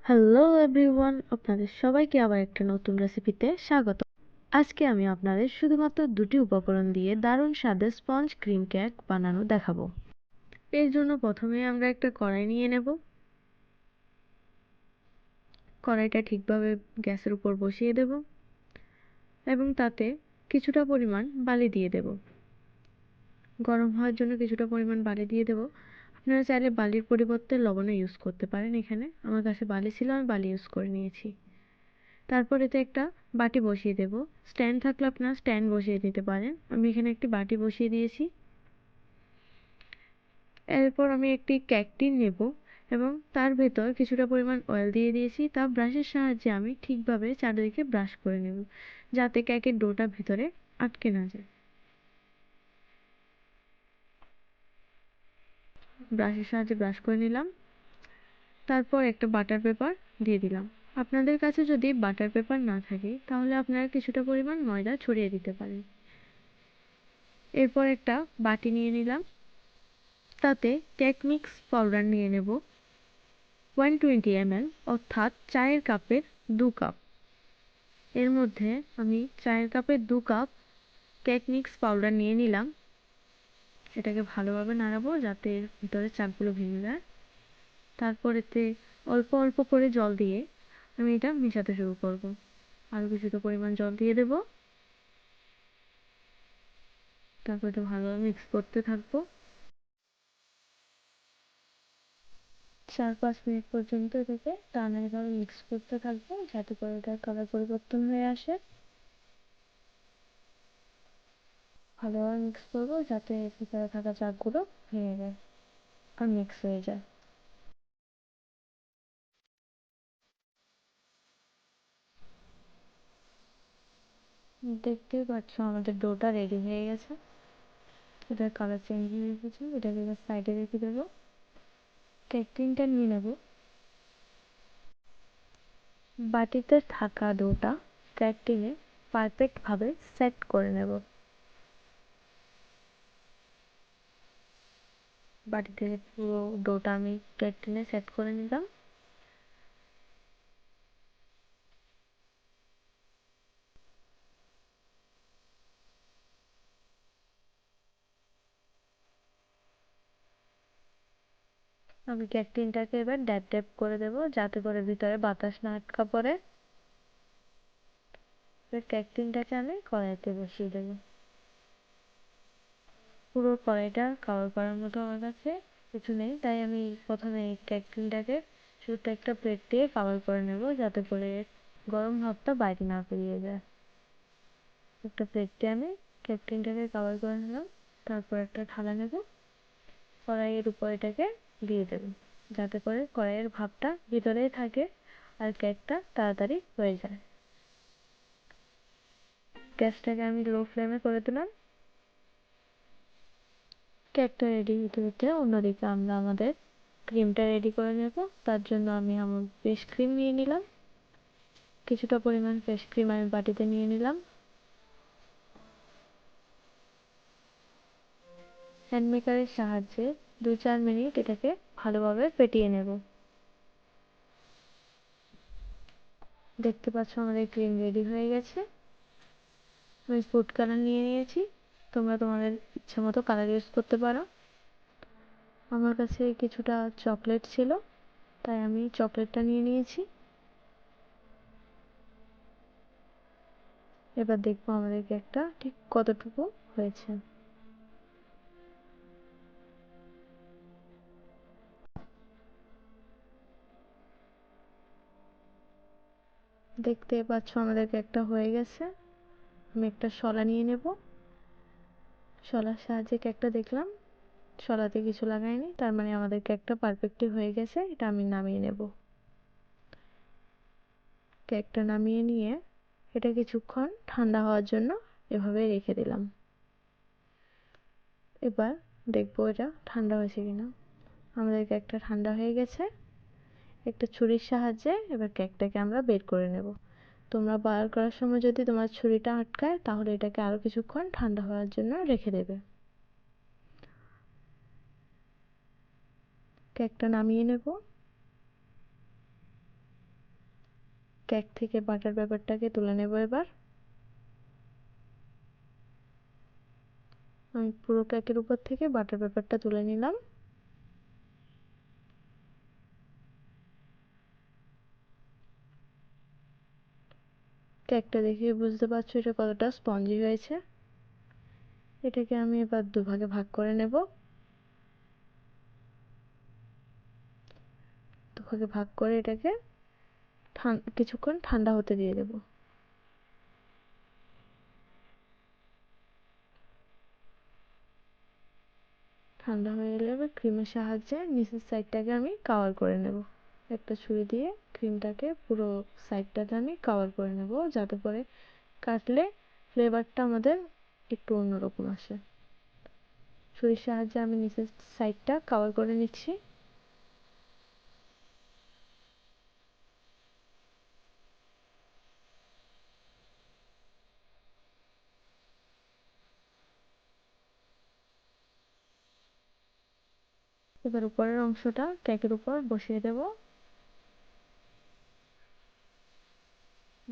Hello everyone, আপনাদের সবাইকে আবার একটা নতুন রেসিপিতে স্বাগত। আজকে আমি আপনাদের শুধুমাত্র দুটি উপকরণ দিয়ে দারুণ স্বাদের স্পঞ্জ ক্রিম কেক বানানো দেখাবো। এর জন্য প্রথমে আমরা একটা কড়াই নিয়ে নেব। কড়াইটা ঠিকভাবে গ্যাসের উপর বসিয়ে দেব এবং তাতে কিছুটা পরিমাণ বালি দিয়ে দেব। গরম হওয়ার জন্য কিছুটা পরিমাণ বালি দিয়ে দেব। আপনারা চাইলে বালির পরিবর্তে লবণও ইউজ করতে পারেন। এখানে আমার কাছে বালি ছিল, আমি বালি ইউজ করে নিয়েছি। তারপর এতে একটা বাটি বসিয়ে দেব। স্ট্যান্ড থাকলে আপনারা স্ট্যান্ড বসিয়ে দিতে পারেন। আমি এখানে একটি বাটি বসিয়ে দিয়েছি। এরপর আমি একটি কেক টিন নেব এবং তার ভেতর কিছুটা পরিমাণ অয়েল দিয়ে দিয়েছি। তা ব্রাশের সাহায্যে আমি ঠিকভাবে চারিদিকে ব্রাশ করে নেব, যাতে কেকের ডোটা ভেতরে আটকে না যায়। ব্রাশের সাহায্যে ব্রাশ করে নিলাম। তারপর একটা বাটার পেপার দিয়ে দিলাম। আপনাদের কাছে যদি বাটার পেপার না থাকে তাহলে আপনারা কিছুটা পরিমাণ ময়দা ছড়িয়ে দিতে পারেন। এরপর একটা বাটি নিয়ে নিলাম। তাতে কেক মিক্স পাউডার নিয়ে নেব 120 ml, অর্থাৎ চায়ের কাপের 2 কাপ। এর মধ্যে আমি চায়ের কাপের 2 কাপ কেক মিক্স পাউডার নিয়ে নিলাম। এটাকে ভালোভাবে নাড়াবো যাতে এর ভিতরে চাকগুলো ভেঙে যায়। তারপর এতে অল্প অল্প করে জল দিয়ে আমি এটা মেশাতে শুরু করব। আরও কিছুটা পরিমাণ জল দিয়ে দেব। তারপর এটা ভালোভাবে মিক্স করতে থাকবো। 4-5 মিনিট পর্যন্ত এটাকে টানাইভাবে মিক্স করতে থাকবো যাতে করে এটার কালার পরিবর্তন হয়ে আসে। ভালোভাবে মিক্স করবো যাতে এর ভিতরে থাকা চাকগুলো ভেঙে যায় আর মিক্স হয়ে যায়। দেখতেই পাচ্ছ আমাদের ডোটা রেডি হয়ে গেছে। এটার কালার চেঞ্জ হয়ে গেছে। এটাকে এবার সাইডে রেখে দেবো। কেক টিনটা নিয়ে নেবো। বাটিতে থাকা ডোটা কেক টিনে পারফেক্ট ভাবে সেট করে নেব। বাটিতে পুরো ডোটা আমি কেক টিনে সেট করে নিলাম। আমি কেক টিনটাকে এবার ড্যাপ ড্যাপ করে দেবো যাতে করে ভিতরে বাতাস না আটকা পড়ে। এবার কেক টিনটাকে আমি কড়াইতে বসিয়ে দেবো। পুরো কড়াইটা কভার করার মতো আমার কাছে কিছু নেই, তাই আমি প্রথমে এই কেক টিনটাকে ছোট্ট একটা প্লেট দিয়ে কভার করে নেব যাতে করে গরম ভাবটা বাইরে না বেরিয়ে যায়। একটা প্লেট দিয়ে আমি কেক টিনটাকে কভার করে নিলাম। তারপর একটা থালা নেব, কড়াইয়ের উপর এটাকে দিয়ে দেব যাতে করে কড়াইয়ের ভাবটা ভিতরেই থাকে আর কেকটা তাড়াতাড়ি হয়ে যায়। গ্যাসটাকে আমি লো ফ্লেমে করে দিলাম। কেকটা রেডি হতে হতে অন্যদিকে আমরা আমাদের ক্রিমটা রেডি করে নেব। তার জন্য আমি আমার ফ্রেশ ক্রিম নিয়ে নিলাম। কিছুটা পরিমাণ ফ্রেশ ক্রিম আমি বাটিতে নিয়ে নিলাম। হ্যান্ড মেকারের সাহায্যে 2-4 মিনিট এটাকে ভালোভাবে ফেটিয়ে নেব। দেখতে পাচ্ছ আমাদের ক্রিম রেডি হয়ে গেছে। আমি ফুড কালার নিয়ে নিয়েছি। তোমরা তোমাদের ইচ্ছে মতো কালার ইউজ করতে পারো। আমার কাছে কিছুটা চকলেট ছিল, তাই আমি চকলেটটা নিয়ে নিয়েছি। এবার দেখবো আমাদের কেকটা ঠিক কতটুকু হয়েছে। দেখতে পাচ্ছ আমাদের কেকটা হয়ে গেছে। আমি একটা শলা নিয়ে নেব। শলার সাহায্যে কেকটা দেখলাম, শলাতে কিছু লাগাইনি, তার মানে আমাদের কেকটা পারফেক্টলি হয়ে গেছে। এটা আমি নামিয়ে নেব। কেকটা নামিয়ে নিয়ে এটা কিছুক্ষণ ঠান্ডা হওয়ার জন্য এভাবে রেখে দিলাম। এবার দেখবো এটা ঠান্ডা হয়েছে কিনা। আমাদের কেকটা ঠান্ডা হয়ে গেছে। একটা ছুরির সাহায্যে এবার কেকটাকে আমরা বের করে নেব। তোমরা বার করার সময় যদি তোমার ছুরিটা আটকায় তাহলে এটাকে আরো কিছুক্ষণ ঠান্ডা হওয়ার জন্য রেখে দেবে। কেকটা নামিয়ে নেব। কেক থেকে বাটার পেপারটাকে তুলে নেব। এবার আমি পুরো কেকের উপর থেকে বাটার পেপারটা তুলে নিলাম। কেকটা দেখে বুঝতে পারছো এটা কতটা স্পঞ্জি হয়েছে। এটাকে আমি এবার দুভাগে ভাগ করে নেব। দুভাগে ভাগ করে এটাকে কিছুক্ষণ ঠান্ডা হতে দিয়ে দেব। ঠান্ডা হয়ে গেলে এবার ক্রিমের সাহায্যে নিচের সাইডটাকে আমি কভার করে নেব। একটা ছুরি দিয়ে ক্রিমটাকে পুরো সাইডটাতে আমি কভার করে নেব, যাতে করে কাটলে ফ্লেভারটা আমাদের একটু অন্যরকম আসে। ছুরির সাহায্যে আমি নিচের সাইডটা কভার করে নিচ্ছি। এবার উপরের অংশটা কেকের উপর বসিয়ে দেব।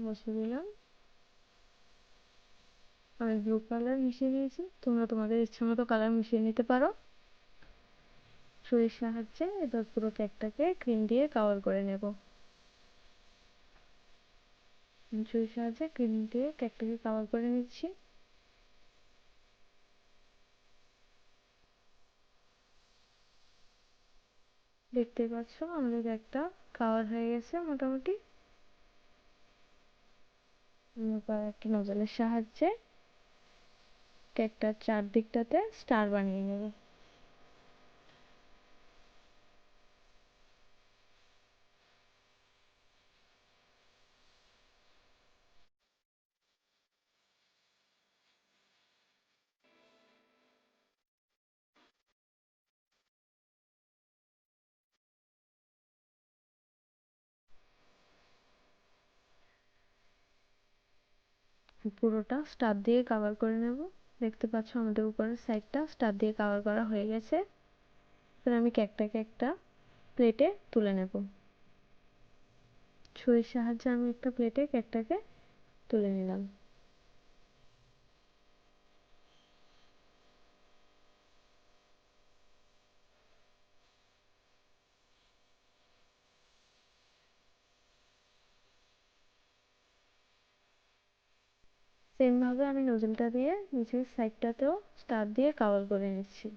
বসিয়ে দিলাম। আমি ব্লু কালার মিশিয়ে নিয়েছি, তোমরা তোমাদের ইচ্ছে মতো কালার মিশিয়ে নিতে পারো। ছুরির সাহায্যে এবার পুরো কেকটাকে ক্রিম দিয়ে কভার করে নেব। ছুরির সাহায্যে ক্রিম দিয়ে কেকটাকে কভার করে নিচ্ছি। দেখতে পাচ্ছ আমাদের কেকটা কভার হয়ে গেছে মোটামুটি। এবার একটা নজলের সাহায্যে কেকটার চারদিকটাতে স্টার বানিয়ে নেব। পুরোটা স্টার দিয়ে কভার করে নেব। দেখতে পাচ্ছ আমাদের উপরের সাইডটা স্টার দিয়ে কভার করা হয়ে গেছে। এবার আমি কেকটাকে একটা প্লেটে তুলে নেব। ছুরির সাহায্যে আমি একটা প্লেটে কেকটাকে তুলে নিলাম। সেম ভাবে আমি নজলটা দিয়ে নিচের সাইডটাতেও স্টার দিয়ে কভার করে নিচ্ছি।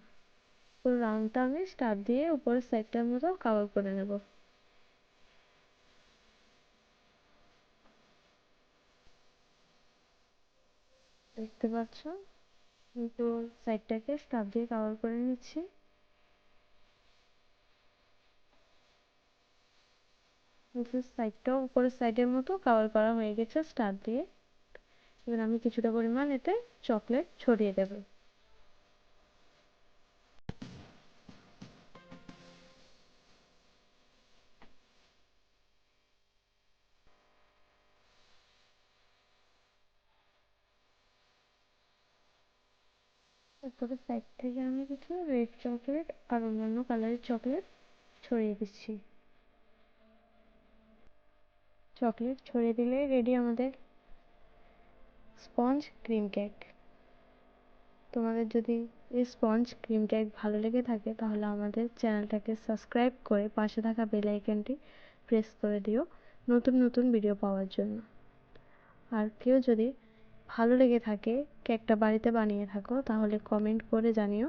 পুরো রাউন্ডটা আমি স্টার দিয়ে উপরের সাইডটার মতো কভার করে নেব। দেখতে পাচ্ছ পুরো সাইডটাকে স্টার দিয়ে কভার করে নিচ্ছি। নিচের সাইডটাও উপরের সাইডের মতো কভার করা হয়ে গেছে স্টার দিয়ে। এবার আমি কিছুটা পরিমাণ এতে চকলেট ছড়িয়ে দেব। তারপরে সাইড থেকে আমি কিছু রেড চকলেট আর অন্যান্য কালারের চকলেট ছড়িয়ে দিচ্ছি। চকলেট ছড়িয়ে দিলে রেডি আমাদের স্পঞ্জ ক্রিম কেক। তোমাদের যদি এই স্পঞ্জ ক্রিম কেক ভালো লেগে থাকে তাহলে আমাদের চ্যানেলটাকে সাবস্ক্রাইব করে পাশে থাকা বেল আইকনটি প্রেস করে দিও নতুন নতুন ভিডিও পাওয়ার জন্য। আর কেউ যদি ভালো লেগে থাকে কেকটা বাড়িতে বানিয়ে থাকো তাহলে কমেন্ট করে জানিও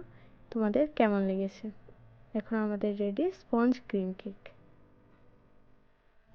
তোমাদের কেমন লেগেছে। এখন আমাদের রেডি স্পঞ্জ ক্রিম কেক।